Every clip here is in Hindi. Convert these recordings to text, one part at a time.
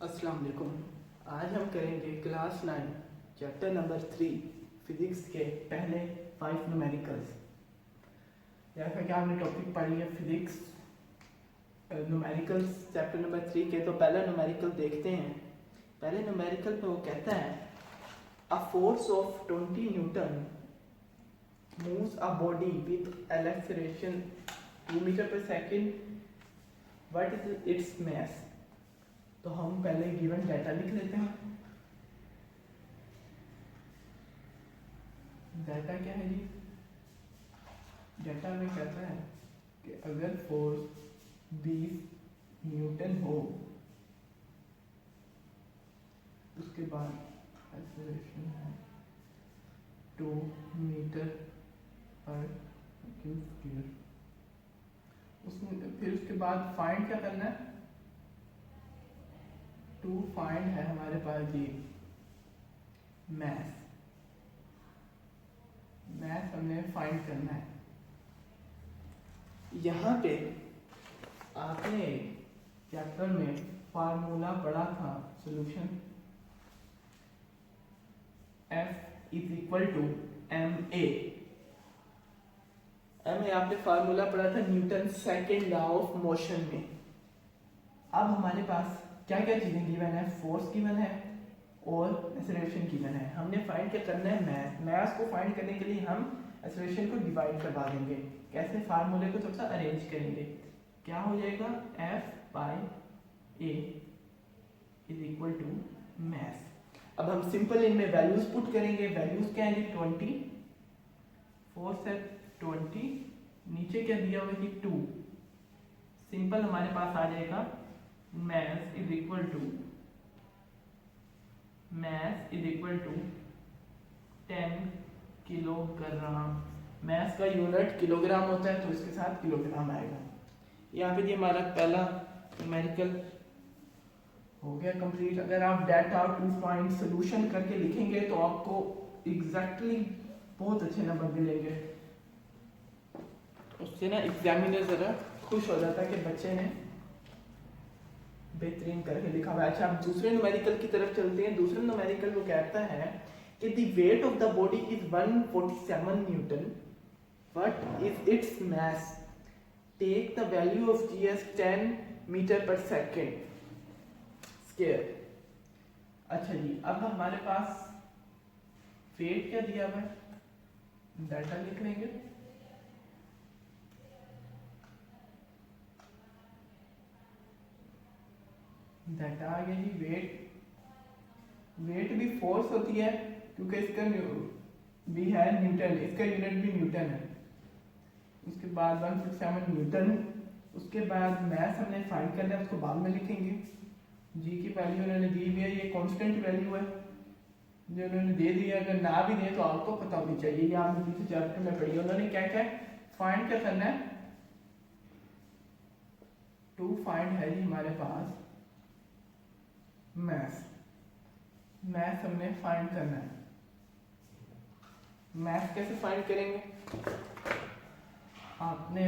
अस्सलाम वालेकुम। आज हम करेंगे क्लास 9 चैप्टर नंबर 3 फिजिक्स के पहले 5 न्यूमेरिकल्स। जैसा कि आपने टॉपिक पढ़ी है फिजिक्स न्यूमेरिकल्स चैप्टर नंबर 3 के, तो पहला न्यूमेरिकल देखते हैं। पहले न्यूमेरिकल पे वो कहता है a force of 20 newton moves a body with acceleration 2 metre per second. What is its mass. तो हम पहले गिवन डाटा लिख लेते हैं। डाटा क्या है जी? डाटा में कहता है कि अगर फोर्स 20 न्यूटन हो, उसके बाद एक्सेलरेशन है 2 मीटर पर सेकंड। उसमें फिर उसके बाद फाइंड क्या करना है? टू फाइंड है हमारे पास जी मैथ। मैथ हमने फाइंड करना है। यहाँ पे आपने चैप्टर में फार्मूला पढ़ा था solution F is equal to m a. आपने फार्मूला पढ़ा था Newton second law of motion में। अब हमारे पास क्या क्या चीजें गिवन है? फोर्स गिवन है और एक्सेलरेशन गिवन है। हमने फाइंड क्या करना है? मैथ। मैथ को फाइंड करने के लिए हम एक्सेलरेशन को डिवाइड करवा देंगे। कैसे? फार्मूले को थोड़ा सा अरेंज करेंगे। क्या हो जाएगा? F by a is equal to mass. अब हम सिंपल इनमें वैल्यूज पुट करेंगे। वैल्यूज क्या है? 20, फोर्स है 20, नीचे क्या दिया हुआ है? 2। सिंपल हमारे पास आ जाएगा mass is equal to 10 kilogram. mass का यूनिट किलोग्राम होता है, तो इसके साथ किलोग्राम आएगा। यहाँ पे ये हमारा पहला न्यूमेरिकल हो गया कंप्लीट। अगर आप डाटा 2 पॉइंट सोल्यूशन करके लिखेंगे तो आपको एग्जैक्टली बहुत अच्छे नंबर मिलेंगे। उससे ना एग्जामिनर जरा खुश हो जाता है कि बच्चे ने बेहतरीन करके लिखा हुआ है। अच्छा, आप दूसरे न्यूमेरिकल की तरफ चलते हैं। दूसरा न्यूमेरिकल वो कहता है कि the weight of the body is 147 newton. What is its mass? Take the value of g as 10 metre per second square. अच्छा जी, अब हमारे पास वेट क्या दिया हुआ है? डाटा लिख लेंगे। डाटा आ गया जी। वेट भी फोर्स होती है क्योंकि इसका भी है न्यूटन, इसका यूनिट भी न्यूटन है। उसके बाद 167 न्यूटन। उसके बाद मैथ हमने फाइंड करना है, उसको बाद में लिखेंगे। जी की वैल्यू उन्होंने दी हुई है, ये कांस्टेंट वैल्यू है जो उन्होंने दे दी है। अगर ना भी दे तो आपको पता होनी चाहिए। ये आपने दूसरे चैप्टर में पढ़ी है। उन्होंने क्या क्या फाइंड क्या करना है? टू फाइंड है जी हमारे पास मैथ। मैथ हमने फाइंड करना है। मैथ कैसे फाइंड करेंगे? आपने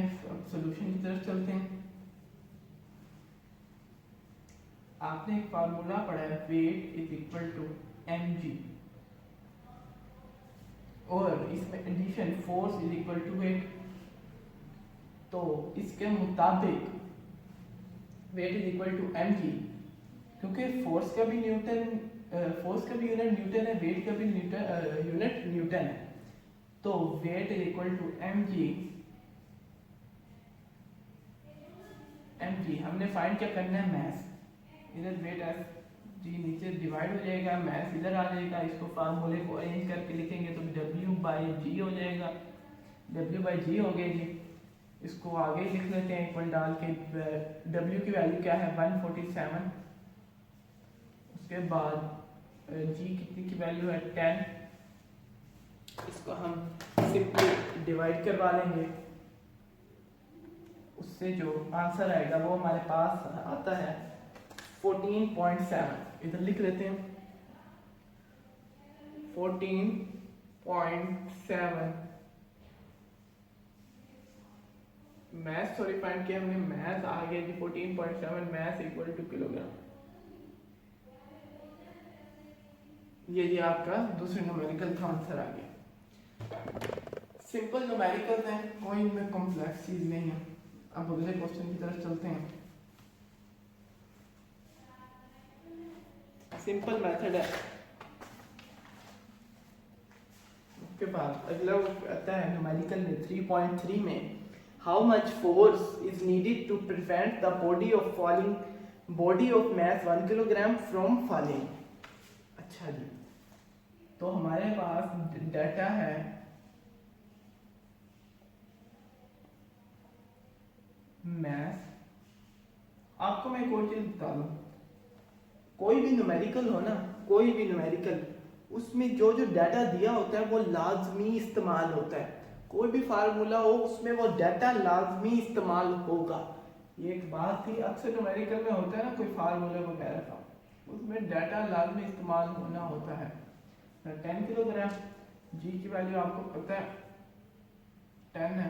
सॉल्यूशन की तरफ चलते हैं। आपने एक फार्मूला पढ़ा है, weight is equal to mg, और इसमें addition force is equal to weight. तो इसके मुताबिक weight is equal to mg, क्योंकि फोर्स का भी न्यूटन, फोर्स का भी यूनिट न्यूटन है, वेट का भी यूनिट न्यूटन है। तो weight is equal to mg। हमने फाइंड क्या करना है? मैथ। इधर वेट एस जी नीचे डिवाइड हो जाएगा, मैथ इधर आ जाएगा। इसको फार्मूले को अरेंज करके लिखेंगे तो W बाई जी हो जाएगा। W बाई जी हो गया जी। इसको आगे लिख लेते हैं इक्वल डाल के। W की वैल्यू क्या है? 147। उसके बाद जी कितनी की वैल्यू है? 10। इसको हम सिंपली डिवाइड करवा लेंगे। उससे जो आंसर आएगा वो हमारे पास आता है 14.7। इधर लिख लेते हैं 14.7। मैथ सॉरी फाइंड किया हमने। मैथ आ गया जी 14.7। Mass equal to kilogram. ये जी आपका दूसरे न्यूमेरिकल का आंसर आ गया। सिंपल न्यूमेरिकल्स हैं, कोई इनमें कॉम्प्लेक्स चीज नहीं है। अब अगले क्वेश्चन की तरफ चलते हैं। सिंपल मेथड है। उसके बाद अगला आता है न्यूमेरिकल में 3.3 में, how much force is needed to prevent the body of mass 1 kilogram from falling. अच्छा जी, तो हमारे पास डाटा है मैथ। आपको मैं एक और चीज बता दूं, कोई भी न्यूमेरिकल हो ना, कोई भी न्यूमेरिकल, उसमें जो जो डाटा दिया होता है वो लाजमी इस्तेमाल होता है। कोई भी फार्मूला हो उसमें वो डाटा लाजमी इस्तेमाल होगा। ये एक बात थी, अक्सर न्यूमेरिकल में होता है ना कोई फार्मूला वगैरह का, उसमें डाटा लाजमी इस्तेमाल होना होता है। 10 किलोग्राम, जी की वैल्यू आपको पता है 10 है।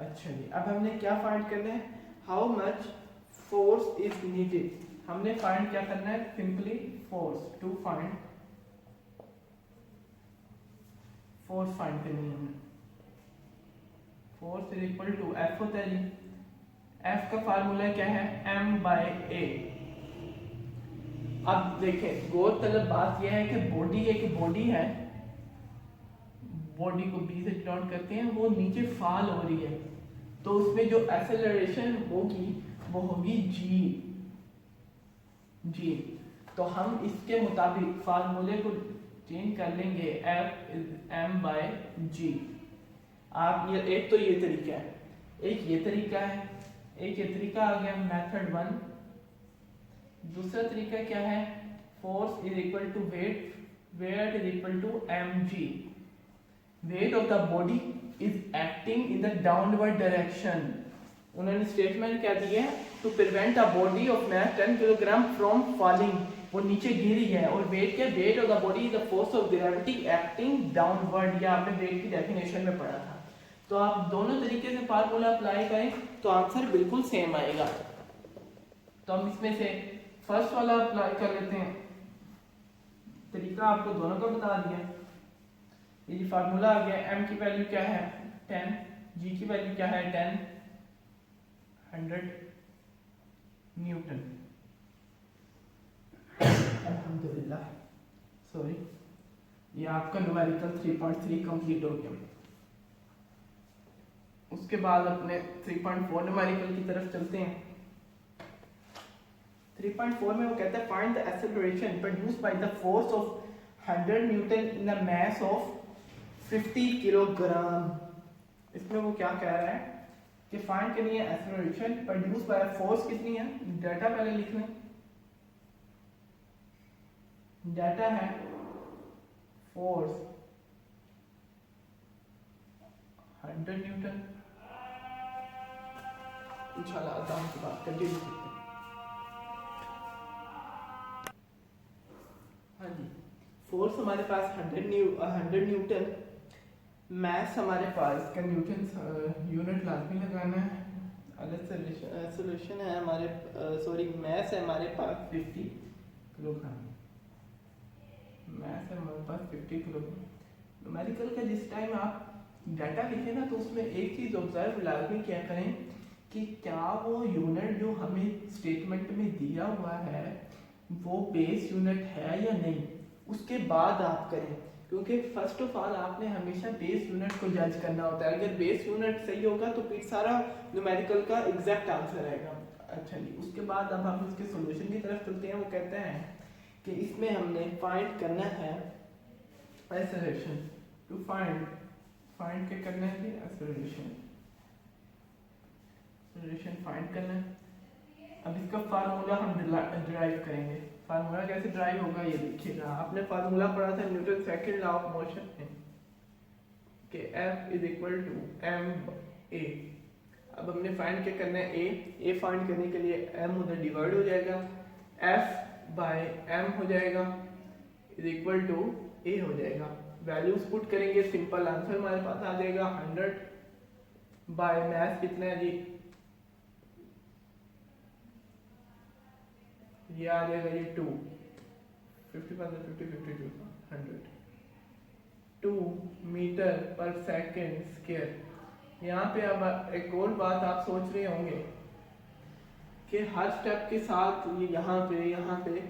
अच्छा जी, अब हमने क्या फाइंड करना है, how much force is needed. हमने फाइंड क्या करना है, simply force, to find force find करनी है हमने। Force is equal to F होता है जी, एफ का फार्मूला क्या है, m बाय ए। अब देखें, गौरतलब बात यह है कि बॉडी एक बॉडी है, बॉडी को बी से डिनोट करते हैं, वो नीचे फॉल हो रही है, तो उसमें जो एक्सेलरेशन होगी वो होगी जी। तो हम इसके मुताबिक फार्मूले को चेंज कर लेंगे, एफ इज एम बाय जी। आप ये एक तो ये तरीका है, एक ये तरीका है, एक ये तरीका आ गया मेथड 1। दूसरा तरीका क्या है, force is equal to weight is equal to m g. Weight of the body is acting in the downward direction. उन्होंने स्टेटमेंट क्या दी है, to prevent a body of mass 10 kilogram from falling, वो नीचे गिरी है। और वेट क्या, weight of the body is the force of gravity acting downward. ये आपने वेट की डेफिनेशन में पढ़ा था। तो आप दोनों तरीके से फार्मूला अप्लाई करें तो आंसर बिल्कुल सेम आएगा। तो हम इसमें से फर्स्ट वाला अप्लाई कर लेते हैं, तरीका आपको दोनों का बता दिया। ये फार्मूला आ गया, m की वैल्यू क्या है 10, g की वैल्यू क्या है 10, 100 न्यूटन। अल्हम्दुलिल्लाह, सॉरी, ये आपका न्यूमेरिकल 3.3 कंप्लीट हो गया। उसके बाद अपने 3.4 न्यूमेरिकल की तरफ चलते हैं। 3.4 में वो कहता है find the acceleration produced by the force of 100 Newton in the mass of 50 kilogram. इसमें वो क्या कह रहा है कि फाइंड करनी है एक्सेलरेशन प्रोड्यूस बाय फोर्स कितनी है, डाटा पहले लिख लें। डाटा है फोर्स 100 न्यूटन। इंशाल्लाह आसान की बात कंटिन्यू करते हैं। हाँ जी, फोर्स हमारे पास 100 न्यूटन, मैथ हमारे पास का न्यूटन यूनिट लाजमी लगाना है। सोल्यूशन है हमारे मैथ है हमारे पास 50 किलोग्राम, मैथ है हमारे पास 50 किलोग्राम। न्यूमेरिकल का जिस टाइम आप डाटा लिखें ना, तो उसमें एक चीज़ ऑब्जर्व लाजमी क्या करें कि क्या वो यूनिट जो हमें स्टेटमेंट में दिया हुआ है वो बेस यूनिट है या नहीं, उसके बाद आप करें। क्योंकि फर्स्ट ऑफ ऑल आपने हमेशा बेस यूनिट को जज करना होता है। अगर बेस यूनिट सही होगा तो फिर सारा न्यूमेरिकल का एग्जैक्ट आंसर आएगा। अच्छा जी, उसके बाद अब हम इसके सॉल्यूशन की तरफ चलते हैं। वो कहते हैं कि इसमें हमने फाइंड करना है एक्सेलरेशन, टू फाइंड क्या करना है जी, एक्सेलरेशन फाइंड करना है। अब इसका फार्मूला हम डिराइव करेंगे। फार्मूला कैसे ड्राइव होगा ये देखिएगा, आपने फार्मूला पढ़ा था Newton second law of motion में कि F is equal to m a। अब हमने फाइंड क्या करना है, a फाइंड करने के लिए m उधर डिवाइड हो जाएगा, F बाय m हो जाएगा इज इक्वल टू a हो जाएगा। वैल्यूज पुट करेंगे, सिंपल आंसर हमारे पास आ जाएगा 100 बाय मैथ कितना है जी ये आ जाएगा ये 2, 50 50 52 100, 2 मीटर पर सेकेंड स्क्वायर। यहाँ पे अब एक और बात आप सोच रहे होंगे कि हर स्टेप के साथ ये यहाँ पे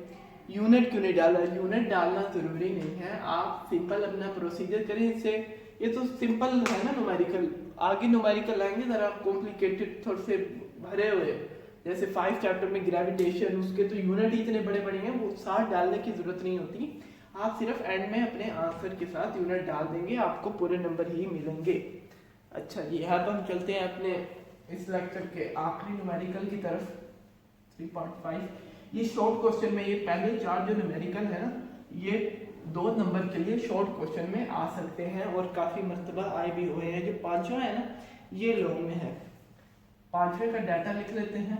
यूनिट क्यों नहीं डाला। यूनिट डालना ज़रूरी नहीं है, आप सिंपल अपना प्रोसीजर करें इससे। ये तो सिंपल है ना न्यूमेरिकल, आगे न्यूमेरिकल आएंगे ज़रा कॉम्प्लिकेटेड थोड़े से भरे हुए, जैसे 5 चैप्टर में ग्रेविटेशन, उसके तो यूनिट ही इतने बड़े बड़े हैं, वो साथ डालने की ज़रूरत नहीं होती। आप सिर्फ एंड में अपने आंसर के साथ यूनिट डाल देंगे, आपको पूरे नंबर ही मिलेंगे। अच्छा जी, अब हम चलते हैं अपने इस लेक्चर के आखिरी न्यूमेरिकल की तरफ, 3.5। ये शॉर्ट क्वेश्चन में, ये पहले 4 जो न्यूमेरिकल है ना, ये 2 नंबर के लिए शॉर्ट क्वेश्चन में आ सकते हैं और काफ़ी मर्तबा आए भी हुए हैं। जो 5वां है ना, ये लॉन्ग में है। 5वें का डाटा लिख लेते हैं।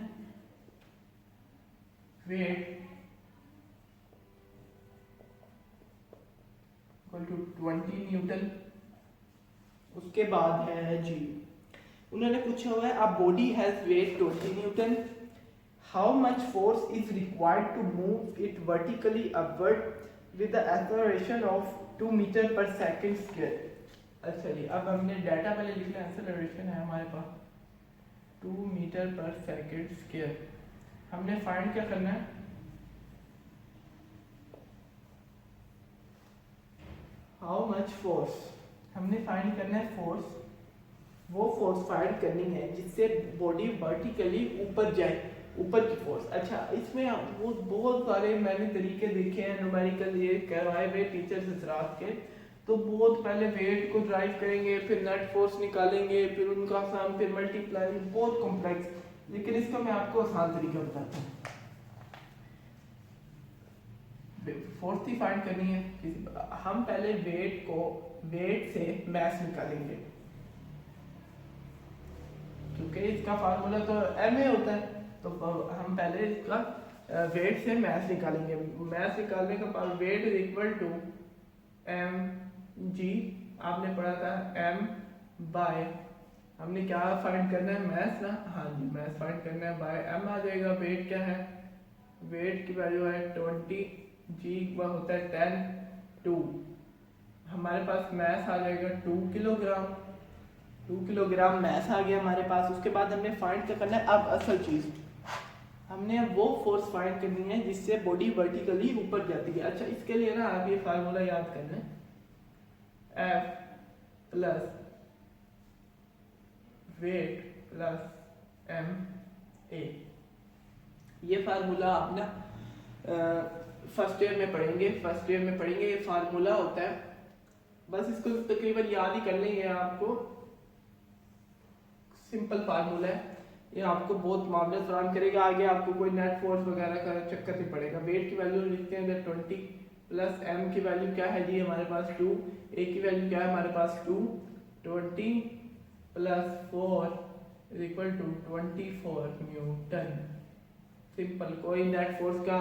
Weight equal to 20 newton. उसके बाद है जी, उन्होंने पूछा हुआ है a body has weight 20 newton, how much force is required to move it vertically upward with the acceleration of 2 metre per second square. अच्छा जी, अब हमने डाटा पहले लिख लिया, एक्सेलरेशन है हमारे पास 2 मीटर पर सेकेंड स्क्वायर। हमने फाइंड क्या करना है, हाउ मच फोर्स, हमने फाइंड करना है फोर्स, वो फोर्स फाइंड करनी है जिससे बॉडी वर्टिकली ऊपर जाए, ऊपर की फोर्स। अच्छा, इसमें वो बहुत सारे मैंने तरीके देखे हैं न्यूमेरिकल ये करवाए हुए टीचर से रात के। तो बहुत पहले वेट को ड्राइव करेंगे, फिर नेट फोर्स निकालेंगे, फिर उनका सम, फिर मल्टीप्लाई, बहुत कॉम्प्लेक्स। लेकिन इसका मैं आपको आसान तरीका बताता हूँ। फोर्स ही फाइंड करनी है, हम पहले वेट से मास निकालेंगे, क्योंकि इसका फार्मूला तो m में होता है। तो हम पहले इसका वेट से मास निकालेंगे। मास निकालने का बाद weight is equal to m g, आपने पढ़ा था m बाय, हमने क्या फाइंड करना है, मास ना, हाँ जी मास फाइंड करना है, बाय m आ जाएगा। वेट क्या है, वेट की वैल्यू है 20, g वह होता है 10, 2, हमारे पास मास आ जाएगा 2 किलोग्राम। 2 किलोग्राम मास आ गया हमारे पास। उसके बाद हमने फाइंड क्या करना है, अब असल चीज़ हमने वो फोर्स फाइंड करनी है जिससे बॉडी वर्टिकली ऊपर जाती है। अच्छा, इसके लिए ना आप ये फार्मूला याद करना है, F plus weight plus m a। ये फार्मूला आप ना फर्स्ट ईयर में पढ़ेंगे। ये फार्मूला होता है, बस इसको तकरीबन याद ही कर लेंगे आपको, सिंपल फार्मूला है ये, आपको बहुत मामले फराहम करेगा। आगे आपको कोई नेट फोर्स वगैरह का चक्कर नहीं पड़ेगा। वेट की वैल्यू लिखते हैं 20 प्लस m की वैल्यू क्या है जी हमारे पास 2, a की वैल्यू क्या है हमारे पास 2, 20 plus 4 is equal to 24 newton. Simple, कोई नेट फोर्स का